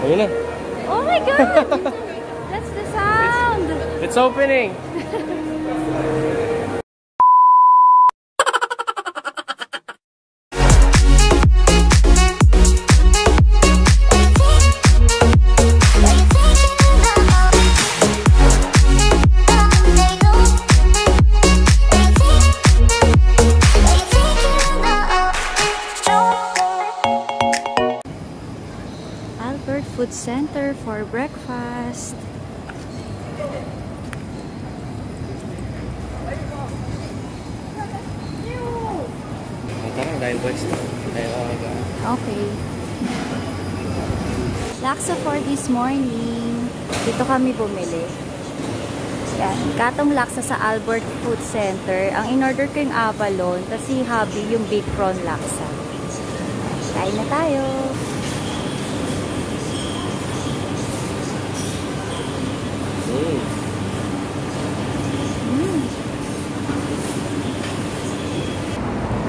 Ayun na. Oh my God! That's the sound! It's opening! Food Center for breakfast. Okay. Laksa for this morning. Dito kami bumili. Yan. Katong laksa sa Albert Food Center. Ang in-order ko yung abalone. Tapos si hubby yung big prawn laksa. Kain na tayo.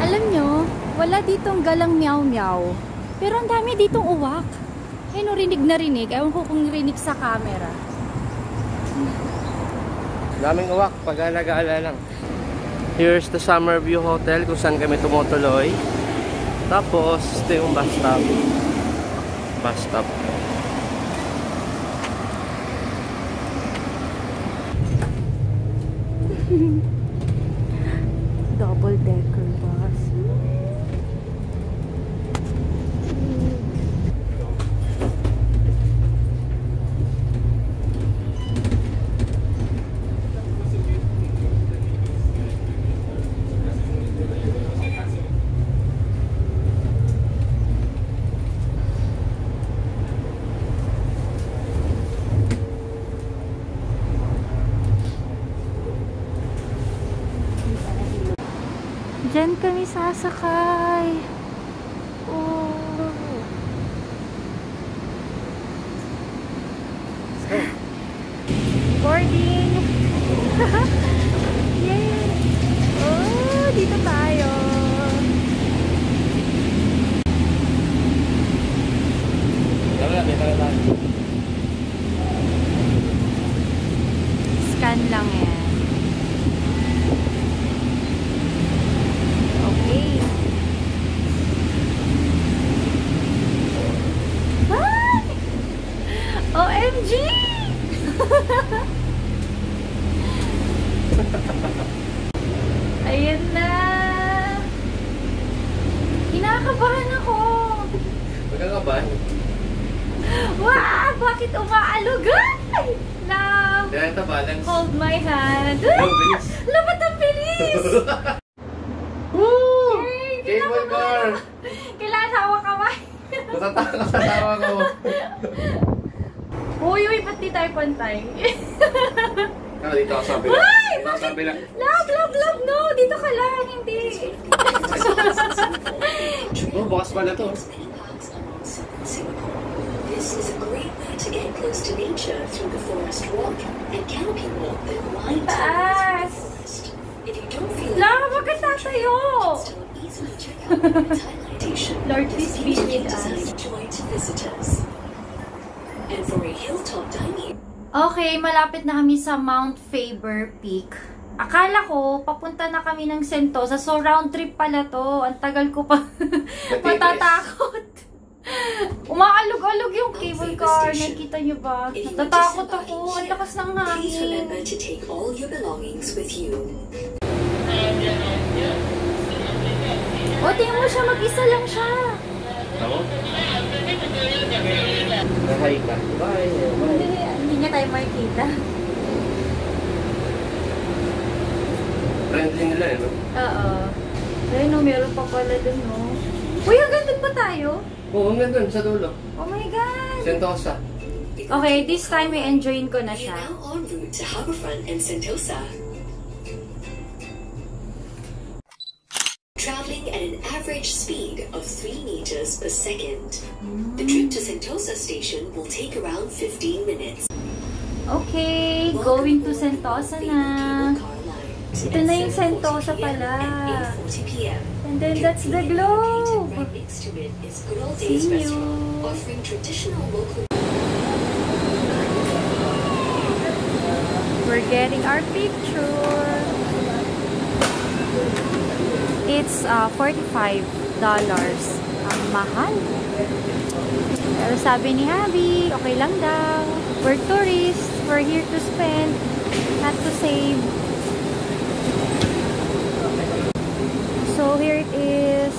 Alam nyo, wala ditong galang meow-meow. Pero ang dami ditong uwak. Eh, no, rinig na rinig. Ewan ko kung rinig sa camera. Daming uwak, pag-alagala lang. Here's the Summerview Hotel kung saan kami tumutuloy. Tapos, ito yung bus stop. Bus stop. Double decker bus. Diyan kami sasakay. Oh. Boarding. Yay. Oh, dito tayo. Scan lang yan. OMG! Ayan na! Kinakabahan ako! Magkakabahan? Wow! Bakit umaalugay? Love! Dito balance. Hold my hand. Bilis! Labat ang bilis! Woo! Cable car! Kailangan hawak kamay. Natatawa sa tawa ko. Uy, ba't di tayo pantay? Dito ako sabi lang. Uy! Dito ako sabi lang. Love, no! Dito ka lang, hindi. Oh, bukas pala to. This is a great way to get close to nature through the forest walk and canopy walk that winds Taas! If you don't feel Love, wag ka tatayo! still easily check out its highlightation. Lord, please be with us. Joy to visitors. And for a hilltop dining. Okay, malapit na kami sa Mount Faber Peak. Akala ko, papunta na kami ng Sentosa. So, round trip pala to. Ang tagal ko pa matatakot. Umaalog-alog yung cable car. Nakita nyo ba? Natatakot ako. Ang lakas ng Please hangin. remember to take all your belongings with you. O, tingnan mo siya. Mag-isa lang siya. Ako? Nahay ka. Bye. Hindi niya tayo makikita. Friendly nila eh, no? Oo. Ay, no, meron pa pala dun, no? Uy, hanggang dun pa tayo? Oo, hanggang dun, sa dulo. Oh my God! Sentosa. Okay, this time may enjoyin ko na We siya. are now en route to Harbourfront and Sentosa. Traveling at an average speed of 3 meters per second. The trip to Sentosa station will take around 15 minutes. Okay, going to Sentosa na. Ito na yung Sentosa pala. And then that's the globe. See you. We're getting our picture. It's $45. Ang mahal. Pero sabi ni Abby, okay lang daw. We're tourists. We're here to spend, not to save. So here it is.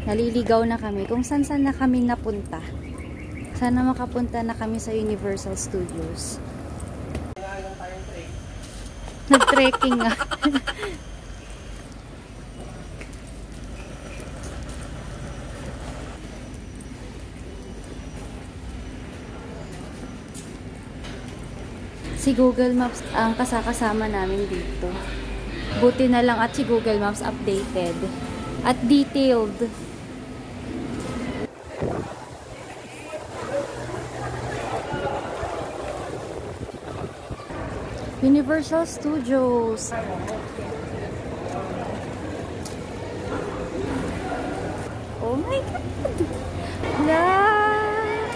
Naliligaw na kami kung saan na kami napunta. Sana makapunta na kami sa Universal Studios. Nag-trekking nga. Si Google Maps ang kasama namin dito. Buti na lang at si Google Maps updated at detailed. Universal Studios. Oh my God!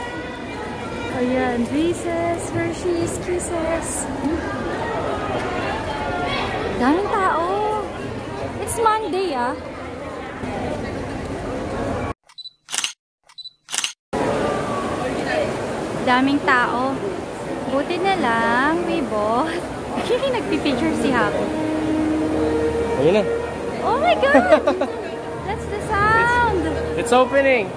Ayan, Reese's, Hershey's, Kisses. Daming tao. It's Monday, ah. Daming tao. Buti na lang, we bought. Nagpipicture si Hapo. Ayun na. Oh my God! That's the sound! It's opening!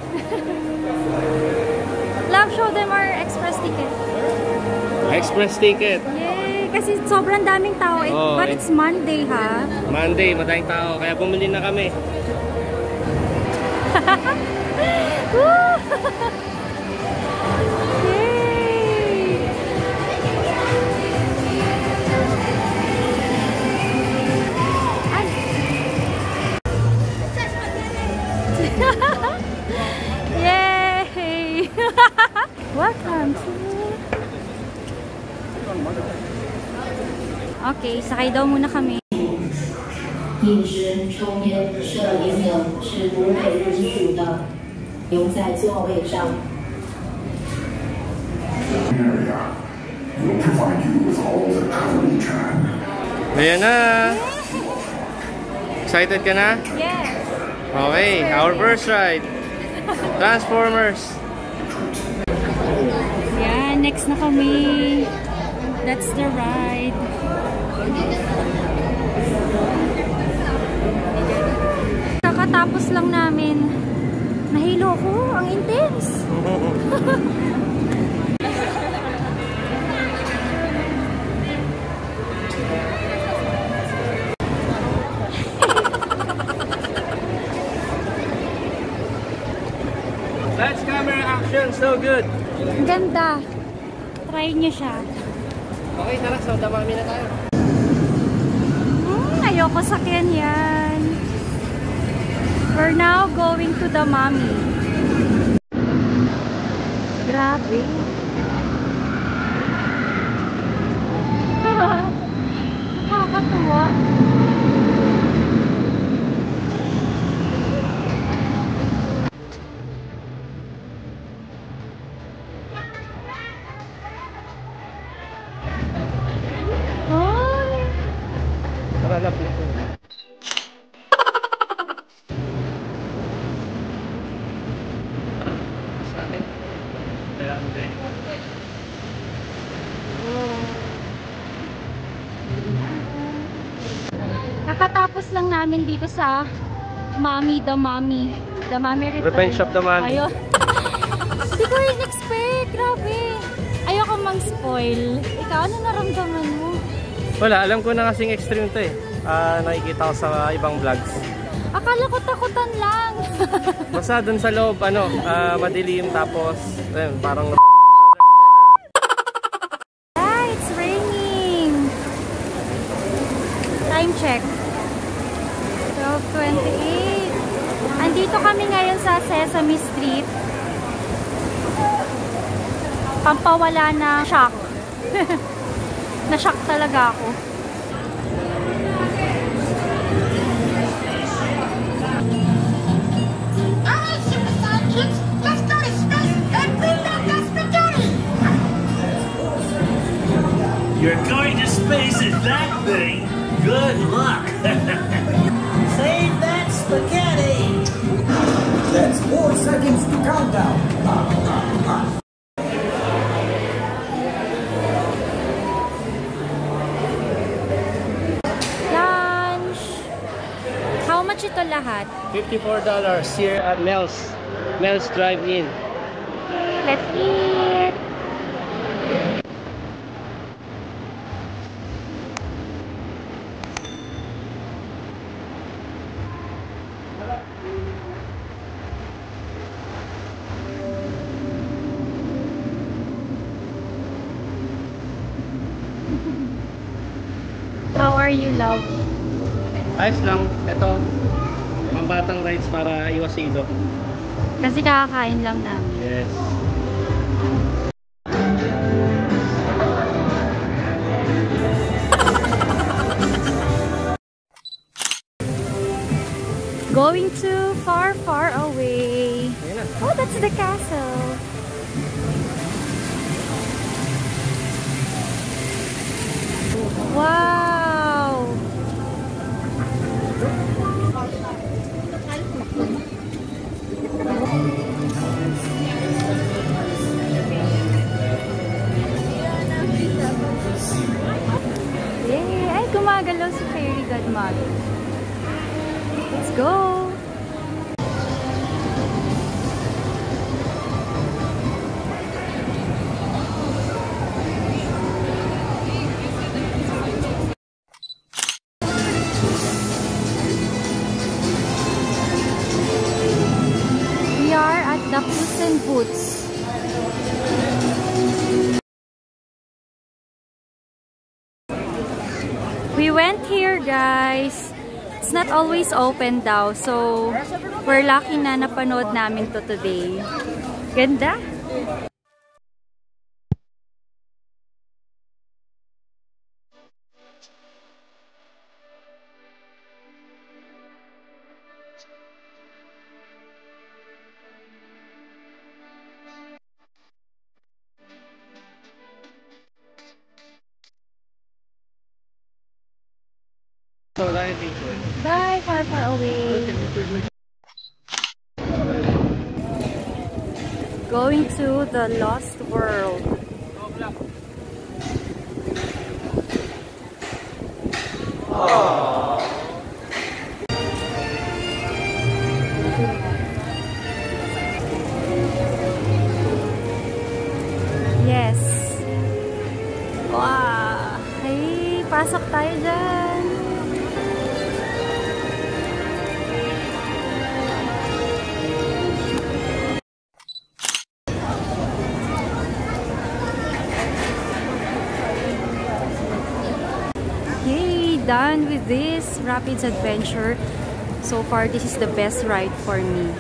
Love, show them our express ticket. Express ticket. Yay! Kasi sobrang daming tao. Oh, But it's Monday, ha? Monday, madaming tao. Kaya bumili na kami. Woo! Yay! Welcome to... Okay, sakay daw muna kami. 饮食、抽烟、摄影等是不被允许的，留在座位上。 area will provide you with all the cover you can. Ayan na! Excited ka na? Yes! Okay, our first ride. Transformers. Yan, next na kami. That's the ride. Kakatapos lang namin. Nahilo ko. Ang intense. That's camera action, so good. Ang ganda. Try niyo siya. Okay, tara, so damami na tayo. Ayoko sakyan yan. We're now going to the Mommy. Grabe. Nakakatuwa. Tara, lap na. Kakatapos lang namin dito sa Mommy, the Mommy. The Mommy Return. Revenge Shop the Mommy. Ayun. Hindi ko rin expect. Grabe. Ayoko mang-spoil. Ikaw, ano naramdaman mo? Wala, alam ko na kasing extreme to eh. Nakikita ko sa ibang vlogs. Akala ko takutan lang. Basta dun sa loob, madilim tapos, ayun, parang... Ah, it's raining. Time check. 12:28. Andito kami ngayon sa Sesame Street. Pampawala na shock. Na-shock talaga ako. Good luck. Save that spaghetti. That's 4 seconds to countdown. Lunch! How much ito lahat? $54 here at Mel's Drive-In. Let's eat! How are you, love? Ayos lang. Ito, pambatang rides para iwas ilo. Kasi kakakain lang namin. Yes. Going to far, far away. Oh, that's the castle. Wow! Yay! Ay, gumagalaw si Fairy Godmother. Let's go! We are at the Puss in Boots. We went here, guys. It's not always open daw, so we're lucky na napanood namin to today. Ganda! So, dahil dito. Bye, far, far away. Going to the Lost World. Yes. Wow. Hey, pasok tayo dyan. Yay! Done with this Rapids adventure. So far, this is the best ride for me.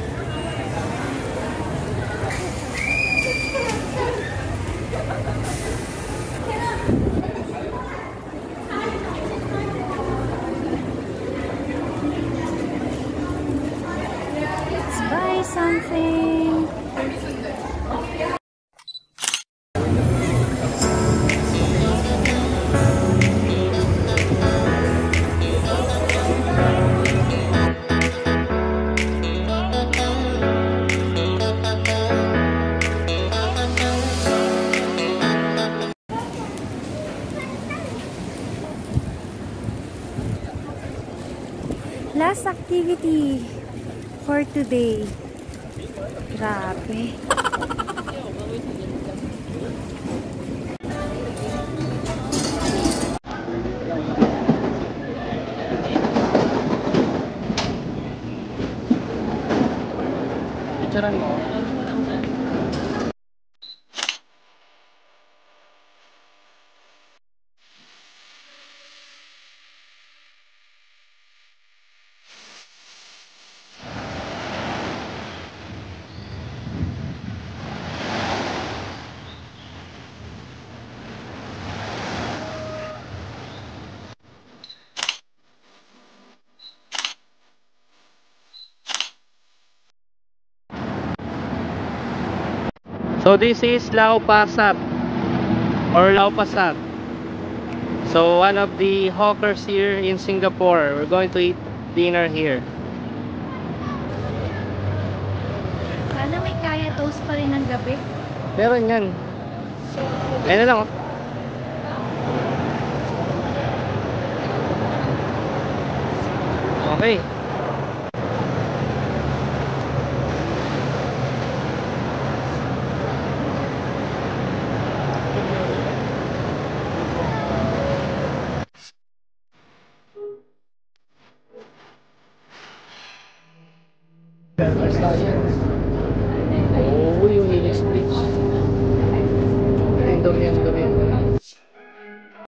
Let's buy something. Last activity for today. Grabe. Picturean mo. So this is Lau Pa Sat or Lau Pa Sat. So one of the hawkers here in Singapore. We're going to eat dinner here. Sana may kaya toast pa rin ng gabi. Meron yan. Ayun na lang oh. Okay.